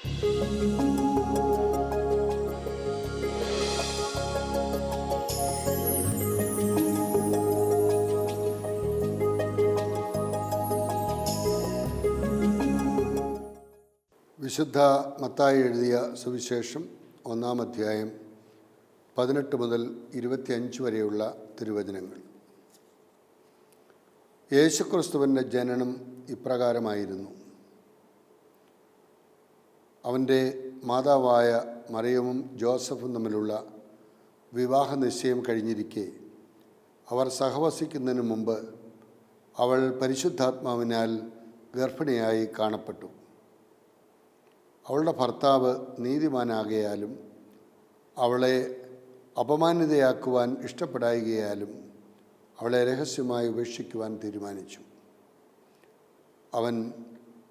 വിശുദ്ധ മത്തായി എഴുതിയ സുവിശേഷം 1-ാം അധ്യായം 18 മുതൽ 25 വരെയുള്ള തിരുവചനങ്ങൾ. യേശുക്രിസ്തുവിൻ്റെ ജനനം ഇപ്രകാരമായിരുന്നു. അവൻ്റെ മാതാവായ മറിയവും ജോസഫും തമ്മിലുള്ള വിവാഹ നിശ്ചയം കഴിഞ്ഞിരിക്കെ അവർ സഹവസിക്കുന്നതിന് മുമ്പ് അവൾ പരിശുദ്ധാത്മാവിനാൽ ഗർഭിണിയായി കാണപ്പെട്ടു. അവളുടെ ഭർത്താവ് നീതിമാനാകയാലും അവളെ അപമാനിതയാക്കുവാൻ ഇഷ്ടപ്പെടായികയാലും അവളെ രഹസ്യമായി ഉപേക്ഷിക്കുവാൻ തീരുമാനിച്ചു. അവൻ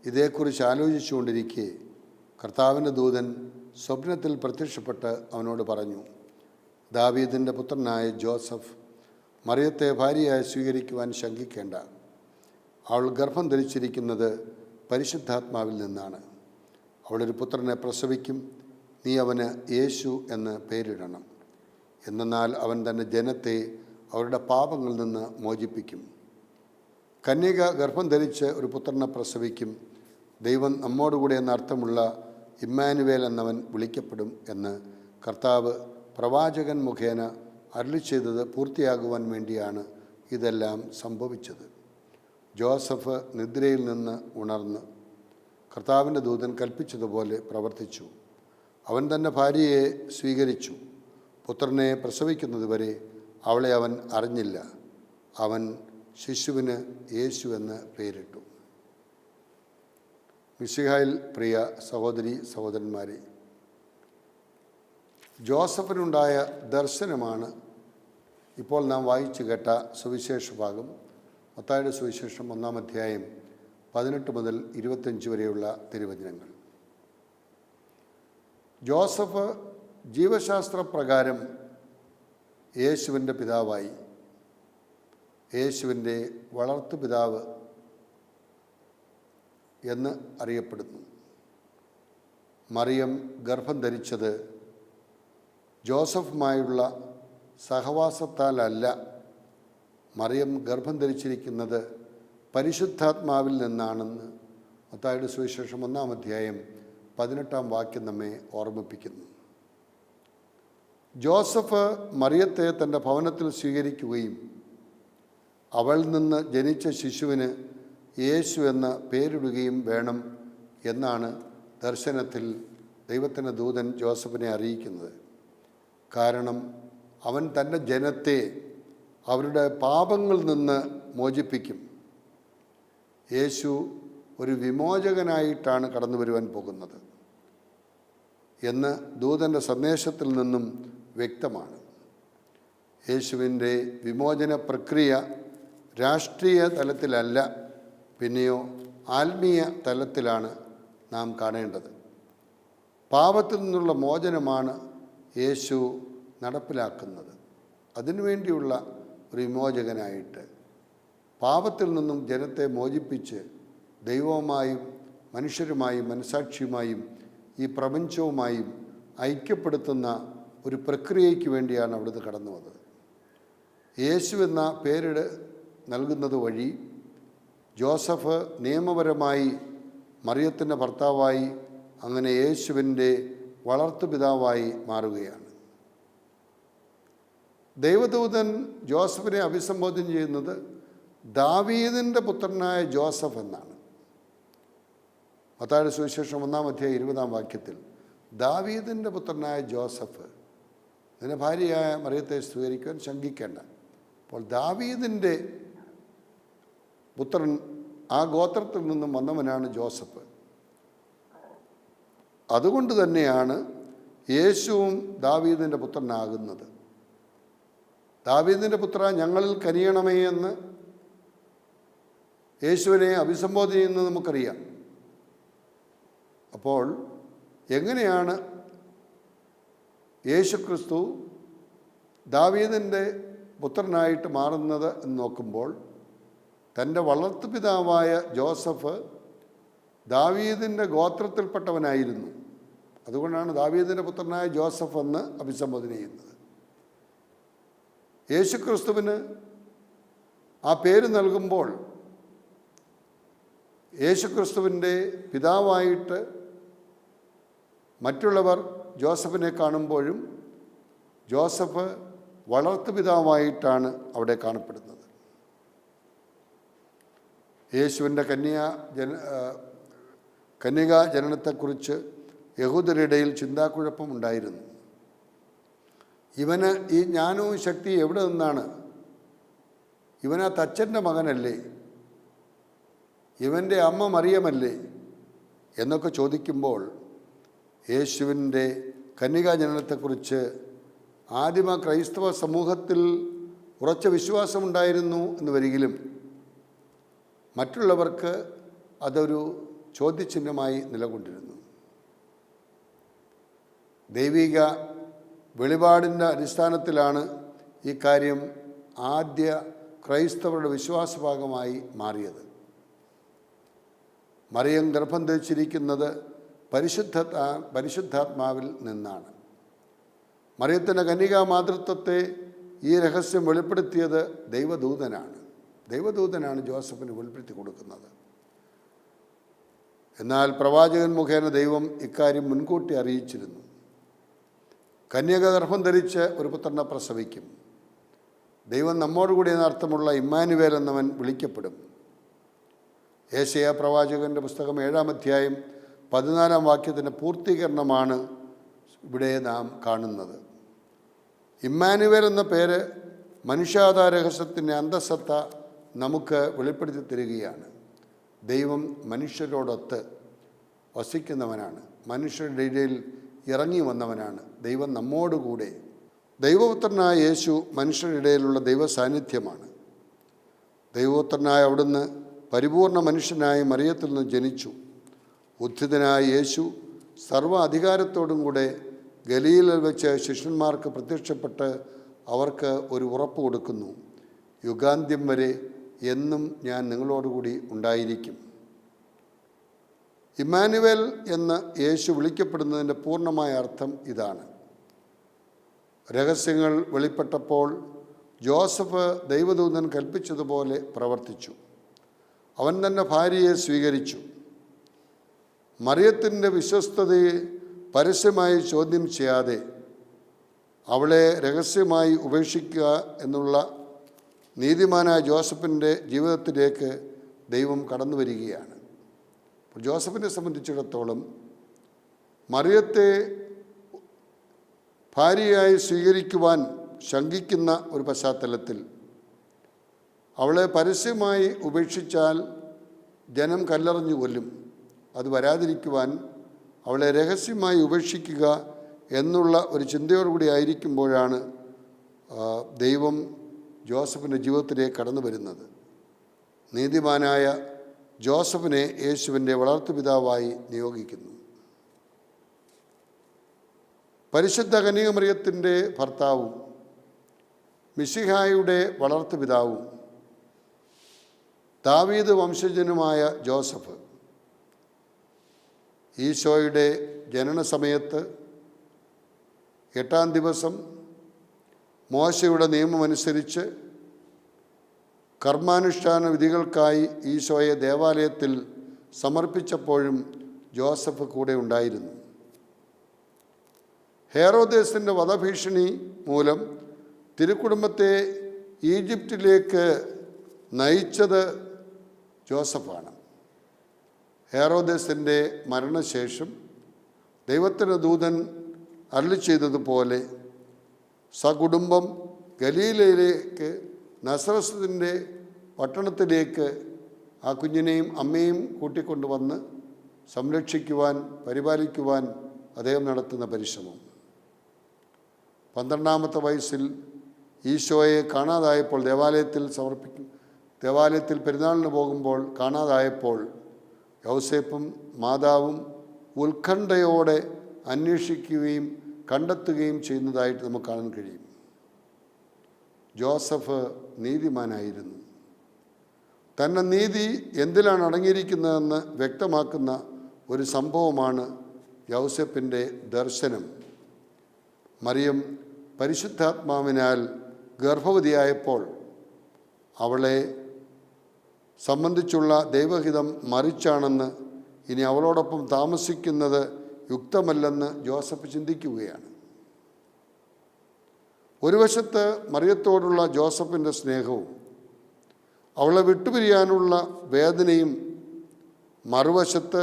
ഇതേക്കുറിച്ച് ആലോചിച്ചുകൊണ്ടിരിക്കെ കർത്താവിൻ്റെ ദൂതൻ സ്വപ്നത്തിൽ പ്രത്യക്ഷപ്പെട്ട് അവനോട് പറഞ്ഞു, ദാവീദിൻ്റെ പുത്രനായ ജോസഫ്, മറിയത്തെ ഭാര്യയായി സ്വീകരിക്കുവാൻ ശങ്കിക്കേണ്ട. അവൾ ഗർഭം ധരിച്ചിരിക്കുന്നത് പരിശുദ്ധാത്മാവിൽ നിന്നാണ്. അവളൊരു പുത്രനെ പ്രസവിക്കും. നീ അവന് യേശു എന്ന് പേരിടണം. എന്നാൽ അവൻ തൻ്റെ ജനത്തെ അവരുടെ പാപങ്ങളിൽ നിന്ന് മോചിപ്പിക്കും. കന്യക ഗർഭം ധരിച്ച് ഒരു പുത്രനെ പ്രസവിക്കും. ദൈവം നമ്മോടുകൂടെ എന്നർത്ഥമുള്ള ഇമ്മാനുവേൽ എന്നവൻ വിളിക്കപ്പെടും എന്ന് കർത്താവ് പ്രവാചകൻ മുഖേന അരുളി ചെയ്തത് പൂർത്തിയാകുവാൻ വേണ്ടിയാണ് ഇതെല്ലാം സംഭവിച്ചത്. ജോസഫ് നിദ്രയിൽ നിന്ന് ഉണർന്ന് കർത്താവിൻ്റെ ദൂതൻ കൽപ്പിച്ചതുപോലെ പ്രവർത്തിച്ചു. അവൻ തൻ്റെ ഭാര്യയെ സ്വീകരിച്ചു. പുത്രനെ പ്രസവിക്കുന്നതുവരെ അവളെ അവൻ അറിഞ്ഞില്ല. അവൻ ശിശുവിന് യേശു എന്ന് പേരിട്ടു. മിശിഹായിൽ പ്രിയ സഹോദരി സഹോദരന്മാരെ, ജോസഫിനുണ്ടായ ദർശനമാണ് ഇപ്പോൾ നാം വായിച്ചു കേട്ട സുവിശേഷ ഭാഗം. മത്തായിയുടെ സുവിശേഷം 1-ാം അധ്യായം 18 മുതൽ 25 വരെയുള്ള തിരുവചനങ്ങൾ. ജോസഫ് ജീവശാസ്ത്രപ്രകാരം യേശുവിൻ്റെ പിതാവായി. യേശുവിൻ്റെ വളർത്തുപിതാവ് എന്ന് അറിയപ്പെടുന്നു. മറിയം ഗർഭം ധരിച്ചത് ജോസഫുമായുള്ള സഹവാസത്താലല്ല. മറിയം ഗർഭം ധരിച്ചിരിക്കുന്നത് പരിശുദ്ധാത്മാവിൽ നിന്നാണെന്ന് മത്തായിയുടെ സുവിശേഷം 1-ാം അധ്യായം 18-ാം വാക്യം നമ്മെ ഓർമ്മിപ്പിക്കുന്നു. ജോസഫ് മറിയത്തെ തൻ്റെ ഭവനത്തിൽ സ്വീകരിക്കുകയും അവളിൽ നിന്ന് ജനിച്ച ശിശുവിന് യേശു എന്ന പേരിടുകയും വേണം എന്നാണ് ദർശനത്തിൽ ദൈവത്തിൻ്റെ ദൂതൻ ജോസഫിനെ അറിയിക്കുന്നത്. കാരണം അവൻ തൻ്റെ ജനത്തെ അവരുടെ പാപങ്ങളിൽ നിന്ന് മോചിപ്പിക്കും. യേശു ഒരു വിമോചകനായിട്ടാണ് കടന്നു വരുവാൻ പോകുന്നത് എന്ന് ദൂതൻ്റെ സന്ദേശത്തിൽ നിന്നും വ്യക്തമാണ്. യേശുവിൻ്റെ വിമോചന പ്രക്രിയ രാഷ്ട്രീയ തലത്തിലല്ല, പിന്നെയോ ആത്മീയ തലത്തിലാണ് നാം കാണേണ്ടത്. പാപത്തിൽ നിന്നുള്ള മോചനമാണ് യേശു നടപ്പിലാക്കുന്നത്. അതിനുവേണ്ടിയുള്ള ഒരു വിമോചകനായിട്ട് പാപത്തിൽ നിന്നും ജനത്തെ മോചിപ്പിച്ച് ദൈവവുമായും മനുഷ്യരുമായും മനസാക്ഷിയുമായും ഈ പ്രപഞ്ചവുമായും ഐക്യപ്പെടുത്തുന്ന ഒരു പ്രക്രിയയ്ക്ക് വേണ്ടിയാണ് അവിടുന്ന് കടന്നു വന്നത്. യേശു എന്ന പേര് നൽകുന്നത് വഴി ജോസഫ് നിയമപരമായി മറിയത്തിൻ്റെ ഭർത്താവായി, അങ്ങനെ യേശുവിൻ്റെ വളർത്തുപിതാവായി മാറുകയാണ്. ദൈവദൂതൻ ജോസഫിനെ അഭിസംബോധന ചെയ്യുന്നത് ദാവീദിൻ്റെ പുത്രനായ ജോസഫ് എന്നാണ്. മത്തായിയുടെ സുവിശേഷം 1-ാം അധ്യായം 20-ാം വാക്യത്തിൽ ദാവീദിൻ്റെ പുത്രനായ ജോസഫ് ഇതിനെ ഭാര്യയായ മറിയത്തെ സ്വീകരിക്കാൻ ശങ്കിക്കേണ്ട. അപ്പോൾ ദാവീദിൻ്റെ പുത്രൻ, ആ ഗോത്രത്തിൽ നിന്നും വന്നവനാണ് ജോസഫ്. അതുകൊണ്ട് തന്നെയാണ് യേശുവും ദാവീദിൻ്റെ പുത്രനാകുന്നത്. ദാവീദിൻ്റെ പുത്ര, ഞങ്ങളിൽ കനിയണമേ എന്ന് യേശുവിനെ അഭിസംബോധന ചെയ്യുന്നത് നമുക്കറിയാം. അപ്പോൾ എങ്ങനെയാണ് യേശുക്രിസ്തു ദാവീദിൻ്റെ പുത്രനായിട്ട് മാറുന്നത് എന്ന് നോക്കുമ്പോൾ തൻ്റെ വളർത്തുപിതാവായ ജോസഫ് ദാവീദിൻ്റെ ഗോത്രത്തിൽപ്പെട്ടവനായിരുന്നു. അതുകൊണ്ടാണ് ദാവീദിൻ്റെ പുത്രനായ ജോസഫ് എന്ന് അഭിസംബോധന ചെയ്യുന്നത്. യേശുക്രിസ്തുവിന് ആ പേര് നൽകുമ്പോൾ യേശുക്രിസ്തുവിൻ്റെ പിതാവായിട്ട് മറ്റുള്ളവർ ജോസഫിനെ കാണുമ്പോഴും ജോസഫ് വളർത്തുപിതാവായിട്ടാണ് അവിടെ കാണപ്പെടുന്നത്. യേശുവിൻ്റെ കന്യകാ ജനനത്തെക്കുറിച്ച് യഹൂദരുടെ ഇടയിൽ ചിന്താക്കുഴപ്പമുണ്ടായിരുന്നു. ഇവന് ഈ ജ്ഞാനവും ശക്തിയും എവിടെ നിന്നാണ്? ഇവനാ തച്ചൻ്റെ മകനല്ലേ? ഇവൻ്റെ അമ്മ മറിയമല്ലേ? എന്നൊക്കെ ചോദിക്കുമ്പോൾ യേശുവിൻ്റെ കന്യകാ ജനനത്തെക്കുറിച്ച് ആദിമ ക്രൈസ്തവ സമൂഹത്തിൽ ഉറച്ച വിശ്വാസമുണ്ടായിരുന്നു എന്ന് വരികിലും മറ്റുള്ളവർക്ക് അതൊരു ചോദ്യചിഹ്നമായി നിലകൊണ്ടിരുന്നു. ദൈവിക വെളിപാടിൻ്റെ അടിസ്ഥാനത്തിലാണ് ഈ കാര്യം ആദ്യ ക്രൈസ്തവരുടെ വിശ്വാസഭാഗമായി മാറിയത്. മറിയം ഗർഭം ധരിച്ചിരിക്കുന്നത് പരിശുദ്ധാത്മാവിൽ നിന്നാണ്. മറിയത്തിൻ്റെ കന്യകാ മാതൃത്വത്തെ ഈ രഹസ്യം വെളിപ്പെടുത്തിയത് ദൈവദൂതനാണ് ജോസഫിന് വെളിപ്പെടുത്തി കൊടുക്കുന്നത്. എന്നാൽ പ്രവാചകൻ മുഖേന ദൈവം ഇക്കാര്യം മുൻകൂട്ടി അറിയിച്ചിരുന്നു. കന്യക ഗർഭം ധരിച്ച് ഒരു പുത്രനെ പ്രസവിക്കും, ദൈവം നമ്മോടുകൂടി എന്നർത്ഥമുള്ള ഇമ്മാനുവേൽ എന്നവൻ വിളിക്കപ്പെടും. യേശയ്യാ പ്രവാചകൻ്റെ പുസ്തകം 7-ാം അധ്യായം 14-ാം വാക്യത്തിൻ്റെ പൂർത്തീകരണമാണ് ഇവിടെ നാം കാണുന്നത്. ഇമ്മാനുവേൽ എന്ന പേര് മനുഷ്യാവതാര രഹസ്യത്തിൻ്റെ അന്തസത്ത നമുക്ക് വെളിപ്പെടുത്തി തരികയാണ്. ദൈവം മനുഷ്യരോടൊത്ത് വസിക്കുന്നവനാണ്, മനുഷ്യരുടെ ഇടയിൽ ഇറങ്ങി വന്നവനാണ്. ദൈവം നമ്മോടുകൂടെ. ദൈവപുത്രനായ യേശു മനുഷ്യരുടെ ഇടയിലുള്ള ദൈവ സാന്നിധ്യമാണ്. ദൈവപുത്രനായ അവിടുന്ന് പരിപൂർണ മനുഷ്യനായി മറിയത്തിൽ നിന്ന് ജനിച്ചു. ഉദ്ധിതനായ യേശു സർവ്വ അധികാരത്തോടും കൂടെ ഗലീലയിൽ വെച്ച് ശിഷ്യന്മാർക്ക് പ്രത്യക്ഷപ്പെട്ട് അവർക്ക് ഒരു ഉറപ്പ് കൊടുക്കുന്നു: യുഗാന്ത്യം വരെ എന്നും ഞാൻ നിങ്ങളോടുകൂടി ഉണ്ടായിരിക്കും. ഇമ്മാനുവേൽ എന്ന് യേശു വിളിക്കപ്പെടുന്നതിൻ്റെ പൂർണ്ണമായ അർത്ഥം ഇതാണ്. രഹസ്യങ്ങൾ വെളിപ്പെട്ടപ്പോൾ ജോസഫ് ദൈവദൂതൻ കൽപ്പിച്ചതുപോലെ പ്രവർത്തിച്ചു. അവൻ തൻ്റെ ഭാര്യയെ സ്വീകരിച്ചു. മറിയത്തിൻ്റെ വിശ്വസ്തതയെ പരസ്യമായി ചോദ്യം ചെയ്യാതെ അവളെ രഹസ്യമായി ഉപേക്ഷിക്കുക എന്നുള്ള നീതിമാനായ ജോസഫിൻ്റെ ജീവിതത്തിലേക്ക് ദൈവം കടന്നു വരികയാണ്. ജോസഫിനെ സംബന്ധിച്ചിടത്തോളം മറിയത്തെ ഭാര്യയായി സ്വീകരിക്കുവാൻ ശങ്കിക്കുന്ന ഒരു പശ്ചാത്തലത്തിൽ അവളെ പരസ്യമായി ഉപേക്ഷിച്ചാൽ ജനം കല്ലെറിഞ്ഞു കൊല്ലും. അത് വരാതിരിക്കുവാൻ അവളെ രഹസ്യമായി ഉപേക്ഷിക്കുക എന്നുള്ള ഒരു ചിന്തയോടുകൂടി ആയിരിക്കുമ്പോഴാണ് ദൈവം ജോസഫിൻ്റെ ജീവിതത്തിലേക്ക് കടന്നു വരുന്നത്. നീതിമാനായ ജോസഫിനെ യേശുവിൻ്റെ വളർത്തുപിതാവായി നിയോഗിക്കുന്നു. പരിശുദ്ധ കന്യകമറിയത്തിൻ്റെ ഭർത്താവും മിശിഹായുടെ വളർത്തുപിതാവും ദാവീദ് വംശജനുമായ ജോസഫ് ഈശോയുടെ ജനന സമയത്ത് 8-ാം ദിവസം മോശയുടെ നിയമമനുസരിച്ച് കർമാനുഷ്ഠാന വിധികൾക്കായി ഈശോയെ ദേവാലയത്തിൽ സമർപ്പിച്ചപ്പോഴും ജോസഫ് കൂടെ ഉണ്ടായിരുന്നു. ഹെറോദേസിൻ്റെ വധഭീഷണി മൂലം തിരുക്കുടുംബത്തെ ഈജിപ്തിലേക്ക് നയിച്ചത് ജോസഫാണ്. ഹെറോദേസിൻ്റെ മരണശേഷം ദൈവത്തിൻ്റെ ദൂതൻ അരുളി ചെയ്തതുപോലെ സകുടുംബം ഗലീലയിലേക്ക് നസറത്തിൻ്റെ പട്ടണത്തിലേക്ക് ആ കുഞ്ഞിനെയും അമ്മയും കൂട്ടിക്കൊണ്ടുവന്ന് സംരക്ഷിക്കുവാൻ പരിപാലിക്കുവാൻ അദ്ദേഹം നടത്തുന്ന പരിശ്രമം. 12-ാമത്തെ വയസ്സിൽ ഈശോയെ കാണാതായപ്പോൾ ദേവാലയത്തിൽ പെരുന്നാളിന് പോകുമ്പോൾ കാണാതായപ്പോൾ യൗസേപ്പും മാതാവും ഉത്കണ്ഠയോടെ അന്വേഷിക്കുകയും കണ്ടെത്തുകയും ചെയ്യുന്നതായിട്ട് നമുക്ക് കാണാൻ കഴിയും. ജോസഫ് നീതിമാനായിരുന്നു. തൻ്റെ നീതി എന്തിലാണ് അടങ്ങിയിരിക്കുന്നതെന്ന് വ്യക്തമാക്കുന്ന ഒരു സംഭവമാണ് യൗസേപ്പിൻ്റെ ദർശനം. മറിയം പരിശുദ്ധാത്മാവിനാൽ ഗർഭവതിയായപ്പോൾ അവളെ സംബന്ധിച്ചുള്ള ദൈവഹിതം മറിച്ചാണെന്ന്, ഇനി അവളോടൊപ്പം താമസിക്കുന്നത് യുക്തമല്ലെന്ന് ജോസഫ് ചിന്തിക്കുകയാണ്. ഒരു വശത്ത് മറിയത്തോടുള്ള ജോസഫിൻ്റെ സ്നേഹവും അവളെ വിട്ടുപിരിയാനുള്ള വേദനയും, മറുവശത്ത്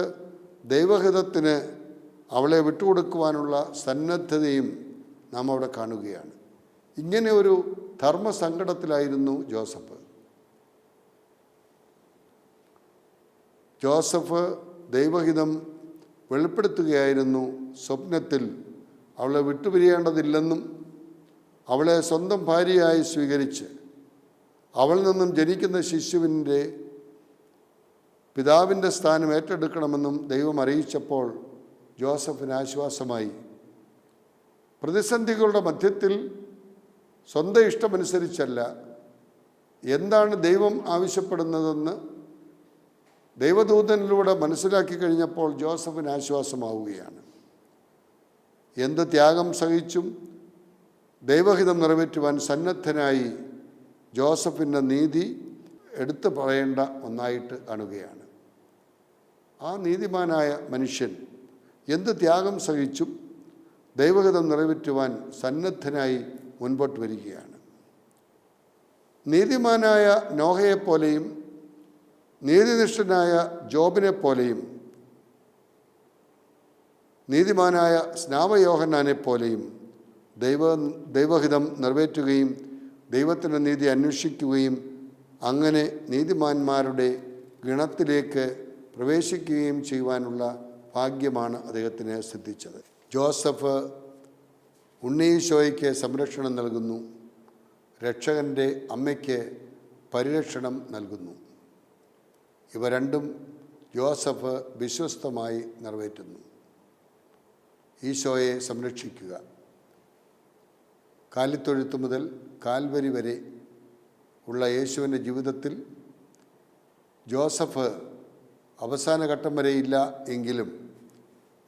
ദൈവഹിതത്തിന് അവളെ വിട്ടുകൊടുക്കുവാനുള്ള സന്നദ്ധതയും നാം അവിടെ കാണുകയാണ്. ഇങ്ങനെ ഒരു ധർമ്മസങ്കടത്തിലായിരുന്നു ജോസഫ് ദൈവഹിതം വെളിപ്പെടുത്തുകയായിരുന്നു. സ്വപ്നത്തിൽ അവളെ വിട്ടുപിരിയേണ്ടതില്ലെന്നും അവളെ സ്വന്തം ഭാര്യയായി സ്വീകരിച്ച് അവളിൽ നിന്നും ജനിക്കുന്ന ശിശുവിൻ്റെ പിതാവിൻ്റെ സ്ഥാനം ഏറ്റെടുക്കണമെന്നും ദൈവം അറിയിച്ചപ്പോൾ ജോസഫിന് ആശ്വാസമായി. പ്രതിസന്ധികളുടെ മധ്യത്തിൽ സ്വന്തം ഇഷ്ടമനുസരിച്ചല്ല, എന്താണ് ദൈവം ആവശ്യപ്പെടുന്നതെന്ന് ദൈവദൂതനിലൂടെ മനസ്സിലാക്കി കഴിഞ്ഞപ്പോൾ ജോസഫിന് ആശ്വാസമാവുകയാണ്. എന്ത് ത്യാഗം സഹിച്ചും ദൈവഹിതം നിറവേറ്റുവാൻ സന്നദ്ധനായി ജോസഫിൻ്റെ നീതി എടുത്തു പറയേണ്ട ഒന്നായിട്ട് കാണുകയാണ്. ആ നീതിമാനായ മനുഷ്യൻ എന്ത് ത്യാഗം സഹിച്ചും ദൈവഹിതം നിറവേറ്റുവാൻ സന്നദ്ധനായി മുൻപോട്ട് വരികയാണ്. നീതിമാനായ നോഹയെപ്പോലെയും നീതിനിഷ്ഠനായ ജോബിനെപ്പോലെയും നീതിമാനായ സ്നാപയോഹന്നാനെപ്പോലെയും ദൈവഹിതം നിറവേറ്റുകയും ദൈവത്തിൻ്റെ നീതി അന്വേഷിക്കുകയും അങ്ങനെ നീതിമാന്മാരുടെ ഗണത്തിലേക്ക് പ്രവേശിക്കുകയും ചെയ്യുവാനുള്ള ഭാഗ്യമാണ് അദ്ദേഹത്തിന് സിദ്ധിച്ചത്. ജോസഫ് ഉണ്ണീശോയ്ക്ക് സംരക്ഷണം നൽകുന്നു, രക്ഷകൻ്റെ അമ്മയ്ക്ക് പരിരക്ഷണം നൽകുന്നു. ഇവ രണ്ടും ജോസഫ് വിശ്വസ്തമായി നിറവേറ്റുന്നു. ഈശോയെ സംരക്ഷിക്കുക. കാലിത്തൊഴുത്ത് മുതൽ കാൽവരി വരെ ഉള്ള യേശുവിൻ്റെ ജീവിതത്തിൽ ജോസഫ് അവസാന ഘട്ടം വരെ ഇല്ല എങ്കിലും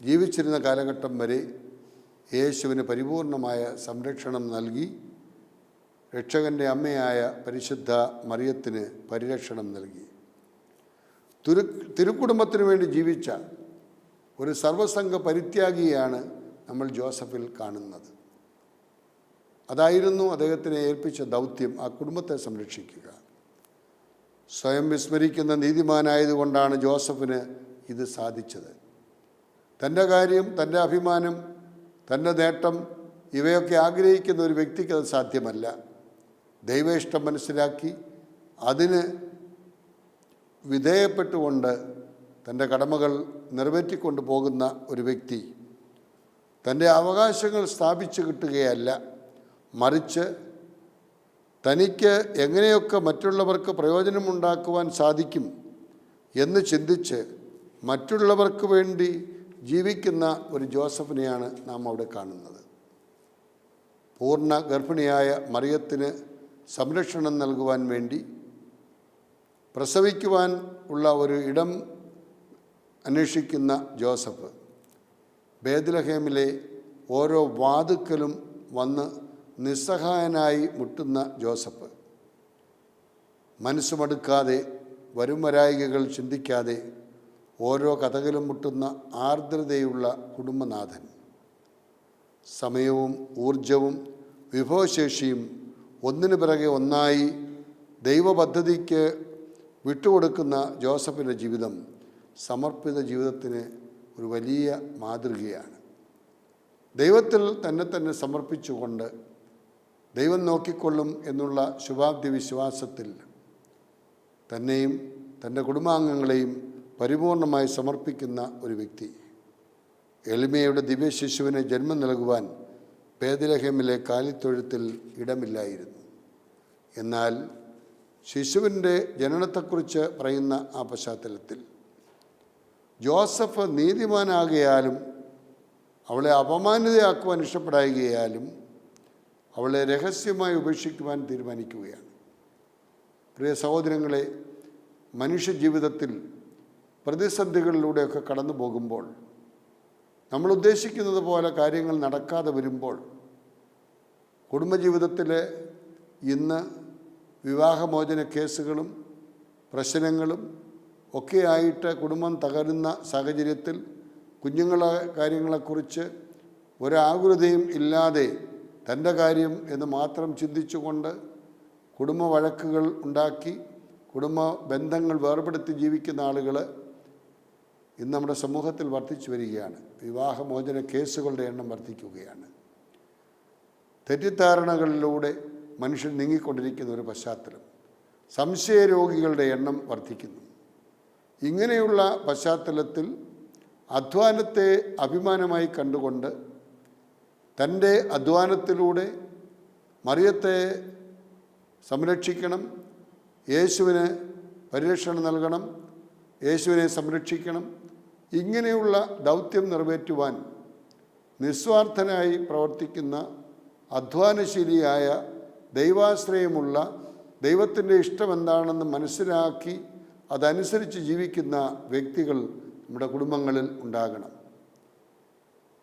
ജീവിച്ചിരുന്ന കാലഘട്ടം വരെ യേശുവിന് പരിപൂർണമായ സംരക്ഷണം നൽകി രക്ഷകൻ്റെ അമ്മയായ പരിശുദ്ധ മറിയത്തിന് പരിരക്ഷണം നൽകി. തിരുക്കുടുംബത്തിനു വേണ്ടി ജീവിച്ച ഒരു സർവസംഘ പരിത്യാഗിയാണ് നമ്മൾ ജോസഫിൽ കാണുന്നത്. അതായിരുന്നു അദ്ദേഹത്തിനെ ഏൽപ്പിച്ച ദൗത്യം, ആ കുടുംബത്തെ സംരക്ഷിക്കുക. സ്വയം വിസ്മരിക്കുന്ന നീതിമാനായതുകൊണ്ടാണ് ജോസഫിന് ഇത് സാധിച്ചത്. തൻ്റെ കാര്യം, തൻ്റെ അഭിമാനം, തൻ്റെ നേട്ടം ഇവയൊക്കെ ആഗ്രഹിക്കുന്ന ഒരു വ്യക്തിക്ക് അത് സാധ്യമല്ല. ദൈവ ഇഷ്ടം മനസ്സിലാക്കി അതിന് വിധേയപ്പെട്ടുകൊണ്ട് തൻ്റെ കടമകൾ നിറവേറ്റിക്കൊണ്ട് പോകുന്ന ഒരു വ്യക്തി തൻ്റെ അവകാശങ്ങൾ സ്ഥാപിച്ചു കിട്ടുകയല്ല, മറിച്ച് തനിക്ക് എങ്ങനെയൊക്കെ മറ്റുള്ളവർക്ക് പ്രയോജനമുണ്ടാക്കുവാൻ സാധിക്കും എന്ന് ചിന്തിച്ച് മറ്റുള്ളവർക്ക് വേണ്ടി ജീവിക്കുന്ന ഒരു ജോസഫിനെയാണ് നാം അവിടെ കാണുന്നത്. പൂർണ്ണ ഗർഭിണിയായ മറിയത്തിന് സംരക്ഷണം നൽകുവാൻ വേണ്ടി പ്രസവിക്കുവാൻ ഉള്ള ഒരു ഇടം അന്വേഷിക്കുന്ന ജോസഫ് ബേത്ലഹേമിലെ ഓരോ വാതുക്കലും വന്ന് നിസ്സഹായനായി മുട്ടുന്ന ജോസഫ് മനസ്സുമടുക്കാതെ വരുംവരായികകൾ ചിന്തിക്കാതെ ഓരോ കഥകളും മുട്ടുന്ന ആർദ്രതയുള്ള കുടുംബനാഥൻ. സമയവും ഊർജവും വിഭവശേഷിയും ഒന്നിനു പിറകെ ഒന്നായി ദൈവപദ്ധതിക്ക് വിട്ടുകൊടുക്കുന്ന ജോസഫിൻ്റെ ജീവിതം സമർപ്പിത ജീവിതത്തിന് ഒരു വലിയ മാതൃകയാണ്. ദൈവത്തിൽ തന്നെ സമർപ്പിച്ചുകൊണ്ട് ദൈവം നോക്കിക്കൊള്ളും എന്നുള്ള ശുഭാപ്തി വിശ്വാസത്തിൽ തന്നെയും തൻ്റെ കുടുംബാംഗങ്ങളെയും പരിപൂർണമായി സമർപ്പിക്കുന്ന ഒരു വ്യക്തി. എളിമയുടെ ദിവ്യശിശുവിന് ജന്മം നൽകുവാൻ ബേത്ലഹേമിലെ കാലിത്തൊഴുത്തിൽ ഇടമില്ലായിരുന്നു. എന്നാൽ ശിശുവിൻ്റെ ജനനത്തെക്കുറിച്ച് പറയുന്ന ആ പശ്ചാത്തലത്തിൽ ജോസഫ് നീതിമാനാകിയാലും അവളെ അപമാനിതയാക്കുവാൻ ഇഷ്ടപ്പെടായികയാലും അവളെ രഹസ്യമായി ഉപേക്ഷിക്കുവാൻ തീരുമാനിക്കുകയാണ്. പ്രിയ സഹോദരങ്ങളെ, മനുഷ്യ ജീവിതത്തിൽ പ്രതിസന്ധികളിലൂടെയൊക്കെ കടന്നു പോകുമ്പോൾ, നമ്മൾ ഉദ്ദേശിക്കുന്നത് പോലെ കാര്യങ്ങൾ നടക്കാതെ വരുമ്പോൾ, കുടുംബജീവിതത്തിലെ ഇന്ന് വിവാഹമോചന കേസുകളും പ്രശ്നങ്ങളും ഒക്കെയായിട്ട് കുടുംബം തകരുന്ന സാഹചര്യത്തിൽ കുഞ്ഞുങ്ങളെ കാര്യങ്ങളെക്കുറിച്ച് ഒരാകുലതയും ഇല്ലാതെ തൻ്റെ കാര്യം എന്ന് മാത്രം ചിന്തിച്ചുകൊണ്ട് കുടുംബ വഴക്കുകൾ ഉണ്ടാക്കി കുടുംബ ബന്ധങ്ങൾ വേർപെടുത്തി ജീവിക്കുന്ന ആളുകൾ ഇന്ന് നമ്മുടെ സമൂഹത്തിൽ വർദ്ധിച്ചു വരികയാണ്. വിവാഹമോചന കേസുകളുടെ എണ്ണം വർദ്ധിക്കുകയാണ്. തെറ്റിദ്ധാരണകളിലൂടെ മനുഷ്യൻ നീങ്ങിക്കൊണ്ടിരിക്കുന്ന ഒരു പശ്ചാത്തലം. സംശയരോഗികളുടെ എണ്ണം വർദ്ധിക്കുന്നു. ഇങ്ങനെയുള്ള പശ്ചാത്തലത്തിൽ അധ്വാനത്തെ അഭിമാനമായി കണ്ടുകൊണ്ട് തൻ്റെ അധ്വാനത്തിലൂടെ മറിയത്തെ സംരക്ഷിക്കണം, യേശുവിന് പരിരക്ഷണം നൽകണം, യേശുവിനെ സംരക്ഷിക്കണം, ഇങ്ങനെയുള്ള ദൗത്യം നിറവേറ്റുവാൻ നിസ്വാർത്ഥനായി പ്രവർത്തിക്കുന്ന അധ്വാനശീലിയായ ദൈവാശ്രയമുള്ള ദൈവത്തിൻ്റെ ഇഷ്ടമെന്താണെന്ന് മനസ്സിലാക്കി അതനുസരിച്ച് ജീവിക്കുന്ന വ്യക്തികൾ നമ്മുടെ കുടുംബങ്ങളിൽ ഉണ്ടാകണം.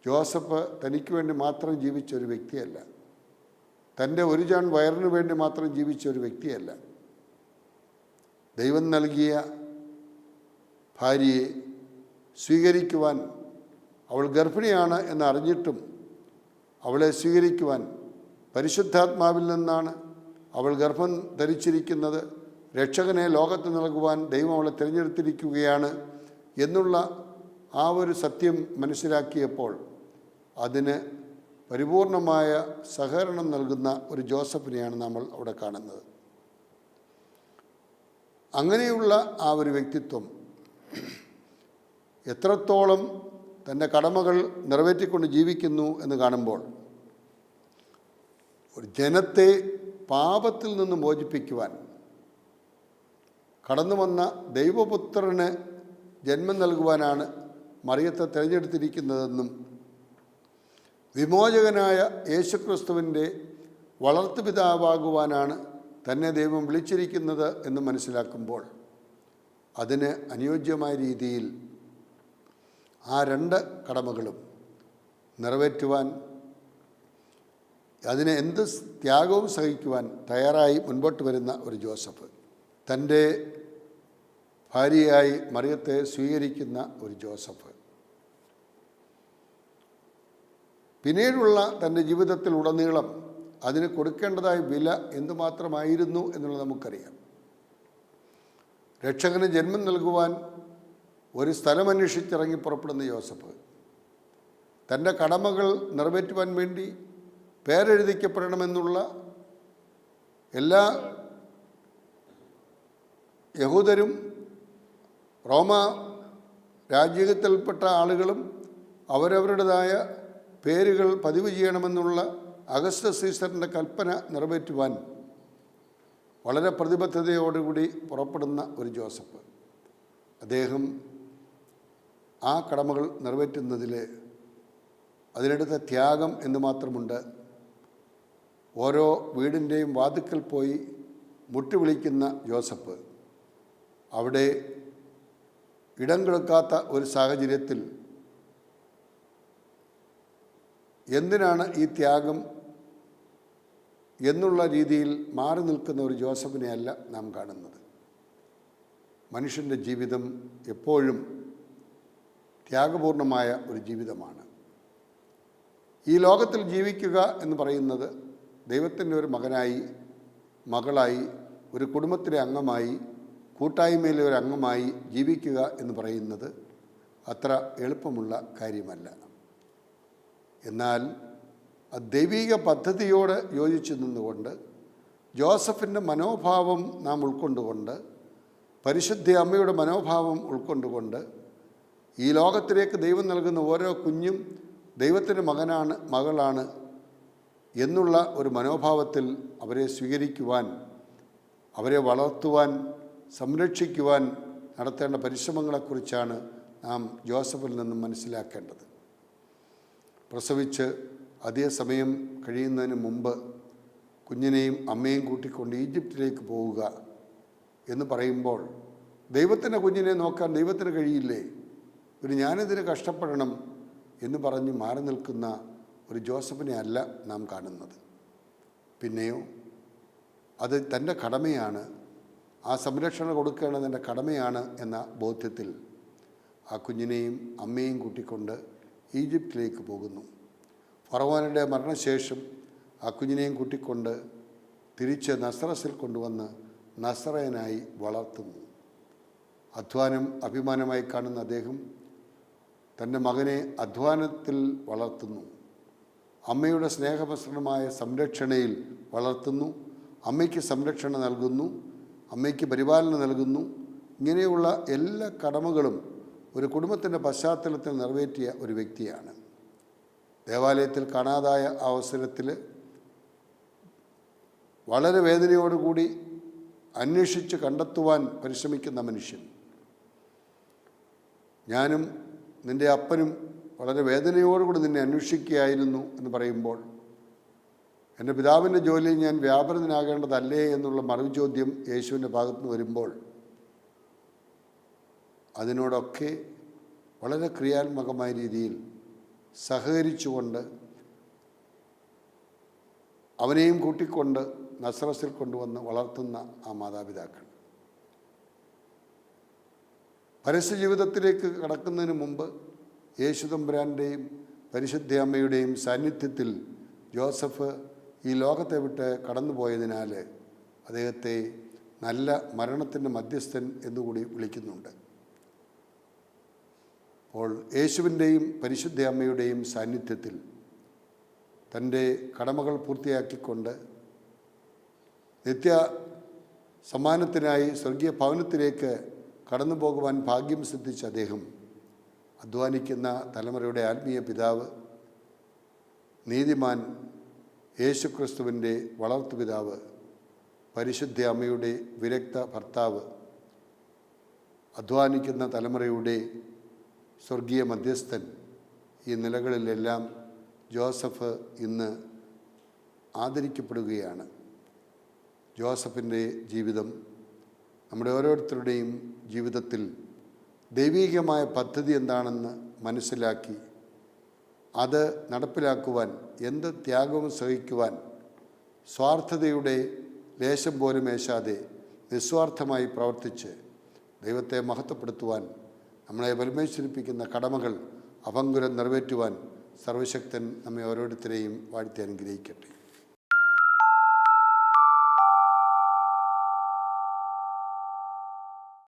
ജോസഫ് തനിക്ക് വേണ്ടി മാത്രം ജീവിച്ച ഒരു വ്യക്തിയല്ല. തൻ്റെ ഒരു ജാൺ വയറിന് വേണ്ടി മാത്രം ജീവിച്ച ഒരു വ്യക്തിയല്ല. ദൈവം നൽകിയ ഭാര്യയെ സ്വീകരിക്കുവാൻ, അവൾ ഗർഭിണിയാണ് എന്നറിഞ്ഞിട്ടും അവളെ സ്വീകരിക്കുവാൻ പരിശുദ്ധാത്മാവിൽ നിന്നാണ് അവൾ ഗർഭം ധരിച്ചിരിക്കുന്നത്, രക്ഷകനെ ലോകത്ത് നൽകുവാൻ ദൈവം അവളെ തിരഞ്ഞെടുത്തിരിക്കുകയാണ് എന്നുള്ള ആ ഒരു സത്യം മനസ്സിലാക്കിയപ്പോൾ അതിന് പരിപൂർണമായ സഹകരണം നൽകുന്ന ഒരു ജോസഫിനെയാണ് നമ്മൾ അവിടെ കാണുന്നത്. അങ്ങനെയുള്ള ആ ഒരു വ്യക്തിത്വം എത്രത്തോളം തൻ്റെ കടമകൾ നിറവേറ്റിക്കൊണ്ട് ജീവിക്കുന്നു എന്ന് കാണുമ്പോൾ, ഒരു ജനത്തെ പാപത്തിൽ നിന്ന് മോചിപ്പിക്കുവാൻ കടന്നു വന്ന ദൈവപുത്രന് ജന്മം നൽകുവാനാണ് മറിയത്തെ തിരഞ്ഞെടുത്തിരിക്കുന്നതെന്നും വിമോചകനായ യേശുക്രിസ്തുവിൻ്റെ വളർത്തുപിതാവാകുവാനാണ് തന്നെ ദൈവം വിളിച്ചിരിക്കുന്നത് എന്ന് മനസ്സിലാക്കുമ്പോൾ അതിന് അനുയോജ്യമായ രീതിയിൽ ആ രണ്ട് കടമകളും നിറവേറ്റുവാൻ, അതിന് എന്ത് ത്യാഗവും സഹിക്കുവാൻ തയ്യാറായി മുൻപോട്ട് വരുന്ന ഒരു ജോസഫ്, തൻ്റെ ഭാര്യയായി മറിയത്തെ സ്വീകരിക്കുന്ന ഒരു ജോസഫ്, പിന്നീടുള്ള തൻ്റെ ജീവിതത്തിൽ ഉടനീളം അതിന് കൊടുക്കേണ്ടതായ വില എന്തുമാത്രമായിരുന്നു എന്നുള്ളത് നമുക്കറിയാം. രക്ഷകന് ജന്മം നൽകുവാൻ ഒരു സ്ഥലമന്വേഷിച്ചിറങ്ങി പുറപ്പെടുന്ന യോസഫ് തൻ്റെ കടമകൾ നിറവേറ്റുവാൻ വേണ്ടി പേരെഴുതിക്കപ്പെടണമെന്നുള്ള എല്ലാ യഹൂദരും റോമ രാജ്യത്തിൽപ്പെട്ട ആളുകളും അവരവരുടേതായ പേരുകൾ പതിവ് ചെയ്യണമെന്നുള്ള അഗസ്റ്റസ് സീസറിൻ്റെ കൽപ്പന നിറവേറ്റുവാൻ വളരെ പ്രതിബദ്ധതയോടുകൂടി പുറപ്പെടുന്ന ഒരു ജോസഫ്, അദ്ദേഹം ആ കടമകൾ നിറവേറ്റുന്നതിൽ അതിനെടുത്ത ത്യാഗം എന്ന് മാത്രമുണ്ട്. ഓരോ വീടിൻ്റെയും വാതിക്കൽ പോയി മുട്ടുവിളിക്കുന്ന ജോസഫ് അവിടെ ഇടം കൊടുക്കാത്ത ഒരു സാഹചര്യത്തിൽ എന്തിനാണ് ഈ ത്യാഗം എന്നുള്ള രീതിയിൽ മാറി നിൽക്കുന്ന ഒരു ജോസഫിനെയല്ല നാം കാണുന്നത്. മനുഷ്യൻ്റെ ജീവിതം എപ്പോഴും ത്യാഗപൂർണമായ ഒരു ജീവിതമാണ്. ഈ ലോകത്തിൽ ജീവിക്കുക എന്ന് പറയുന്നത് ദൈവത്തിൻ്റെ ഒരു മകനായി, മകളായി, ഒരു കുടുംബത്തിലെ അംഗമായി, കൂട്ടായ്മയിലെ ഒരു അംഗമായി ജീവിക്കുക എന്ന് പറയുന്നത് അത്ര എളുപ്പമുള്ള കാര്യമല്ല. എന്നാൽ ദൈവിക പദ്ധതിയോട് യോജിച്ച് നിന്നുകൊണ്ട് ജോസഫിൻ്റെ മനോഭാവം നാം ഉൾക്കൊണ്ടുകൊണ്ട്, പരിശുദ്ധ അമ്മയുടെ മനോഭാവം ഉൾക്കൊണ്ടുകൊണ്ട്, ഈ ലോകത്തിലേക്ക് ദൈവം നൽകുന്ന ഓരോ കുഞ്ഞും ദൈവത്തിൻ്റെ മകനാണ്, മകളാണ് എന്നുള്ള ഒരു മനോഭാവത്തിൽ അവരെ സ്വീകരിക്കുവാൻ, അവരെ വളർത്തുവാൻ, സംരക്ഷിക്കുവാൻ നടത്തേണ്ട പരിശ്രമങ്ങളെക്കുറിച്ചാണ് നാം ജോസഫിൽ നിന്നും മനസ്സിലാക്കേണ്ടത്. പ്രസവിച്ച് അധിക സമയം കഴിയുന്നതിന് മുമ്പ് കുഞ്ഞിനെയും അമ്മയും കൂട്ടിക്കൊണ്ട് ഈജിപ്തിലേക്ക് പോവുക എന്ന് പറയുമ്പോൾ ദൈവത്തിൻ്റെ കുഞ്ഞിനെ നോക്കാൻ ദൈവത്തിന് കഴിയില്ലേ? ഒരു ഞാനിതിന് കഷ്ടപ്പെടണം എന്ന് പറഞ്ഞ് മാറി നിൽക്കുന്ന ഒരു ജോസഫിനെ അല്ല നാം കാണുന്നത്. പിന്നെയോ അത് തൻ്റെ കടമയാണ്, ആ സംരക്ഷണം കൊടുക്കേണ്ടതിൻ്റെ കടമയാണ് എന്ന ബോധ്യത്തിൽ ആ കുഞ്ഞിനെയും അമ്മയെയും കൂട്ടിക്കൊണ്ട് ഈജിപ്തിലേക്ക് പോകുന്നു. ഫറവോനുടെ മരണശേഷം ആ കുഞ്ഞിനെയും കൂട്ടിക്കൊണ്ട് തിരിച്ച് നസ്രസിൽ കൊണ്ടുവന്ന് നസ്രയനായി വളർത്തുന്നു. അധ്വാനം അഭിമാനമായി കാണുന്ന അദ്ദേഹം തൻ്റെ മകനെ അധ്വാനത്തിൽ വളർത്തുന്നു. അമ്മയുടെ സ്നേഹപ്രസരണമായ സംരക്ഷണയിൽ വളർത്തുന്നു. അമ്മയ്ക്ക് സംരക്ഷണ നൽകുന്നു, അമ്മയ്ക്ക് പരിപാലനം നൽകുന്നു. ഇങ്ങനെയുള്ള എല്ലാ കടമകളും ഒരു കുടുംബത്തിൻ്റെ പശ്ചാത്തലത്തിൽ നിറവേറ്റിയ ഒരു വ്യക്തിയാണ്. ദേവാലയത്തിൽ കാണാതായ അവസരത്തിൽ വളരെ വേദനയോടുകൂടി അന്വേഷിച്ച് കണ്ടെത്തുവാൻ പരിശ്രമിക്കുന്ന മനുഷ്യൻ. ഞാനും നിൻ്റെ അപ്പനും വളരെ വേദനയോടുകൂടി നിന്നെ അന്വേഷിക്കുകയായിരുന്നു എന്ന് പറയുമ്പോൾ, എൻ്റെ പിതാവിൻ്റെ ജോലിയിൽ ഞാൻ വ്യാപൃതനാകേണ്ടതല്ലേ എന്നുള്ള മറുപടി ചോദ്യം യേശുവിൻ്റെ ഭാഗത്ത് നിന്ന് വരുമ്പോൾ അതിനോടൊക്കെ വളരെ ക്രിയാത്മകമായ രീതിയിൽ സഹകരിച്ചുകൊണ്ട് അവനെയും കൂട്ടിക്കൊണ്ട് നസ്രസിൽ കൊണ്ടുവന്ന് വളർത്തുന്ന ആ മാതാപിതാക്കൾ. പരസ്യ ജീവിതത്തിലേക്ക് കടക്കുന്നതിന് മുമ്പ് യേശു തമ്പുരാൻ്റെയും പരിശുദ്ധ അമ്മയുടെയും സാന്നിധ്യത്തിൽ ജോസഫ് ഈ ലോകത്തെ വിട്ട് കടന്നുപോയതിനാൽ അദ്ദേഹത്തെ നല്ല മരണത്തിൻ്റെ മധ്യസ്ഥൻ എന്നുകൂടി വിളിക്കുന്നുണ്ട്. അപ്പോൾ യേശുവിൻ്റെയും പരിശുദ്ധ അമ്മയുടെയും സാന്നിധ്യത്തിൽ തൻ്റെ കടമകൾ പൂർത്തിയാക്കിക്കൊണ്ട് നിത്യ സമ്മാനത്തിനായി സ്വർഗീയ ഭവനത്തിലേക്ക് കടന്നു പോകുവാൻ ഭാഗ്യം സിദ്ധിച്ച അദ്ദേഹം അധ്വാനിക്കുന്ന തലമുറയുടെ ആത്മീയ പിതാവ്, നീതിമാൻ യേശുക്രിസ്തുവിൻ്റെ വളർത്തുപിതാവ്, പരിശുദ്ധ അമ്മയുടെ വിരക്ത ഭർത്താവ്, അധ്വാനിക്കുന്ന തലമുറയുടെ സ്വർഗീയ മധ്യസ്ഥൻ, ഈ നിലകളിലെല്ലാം ജോസഫ് ഇന്ന് ആദരിക്കപ്പെടുകയാണ്. ജോസഫിൻ്റെ ജീവിതം നമ്മുടെ ഓരോരുത്തരുടെയും ജീവിതത്തിൽ ദൈവീകമായ പദ്ധതി എന്താണെന്ന് മനസ്സിലാക്കി അത് നടപ്പിലാക്കുവാൻ, എന്ത് ത്യാഗവും സഹിക്കുവാൻ സ്വാർത്ഥതയുടെ ലേശം പോലും ഏശാതെ നിസ്വാർത്ഥമായി പ്രവർത്തിച്ച് ദൈവത്തെ മഹത്വപ്പെടുത്തുവാൻ നമ്മളെ പരിമേശ്വരിപ്പിക്കുന്ന കടമകൾ അഭംഗുരം നിറവേറ്റുവാൻ സർവശക്തൻ നമ്മെ ഓരോരുത്തരെയും വാഴ്ത്തി അനുഗ്രഹിക്കട്ടെ.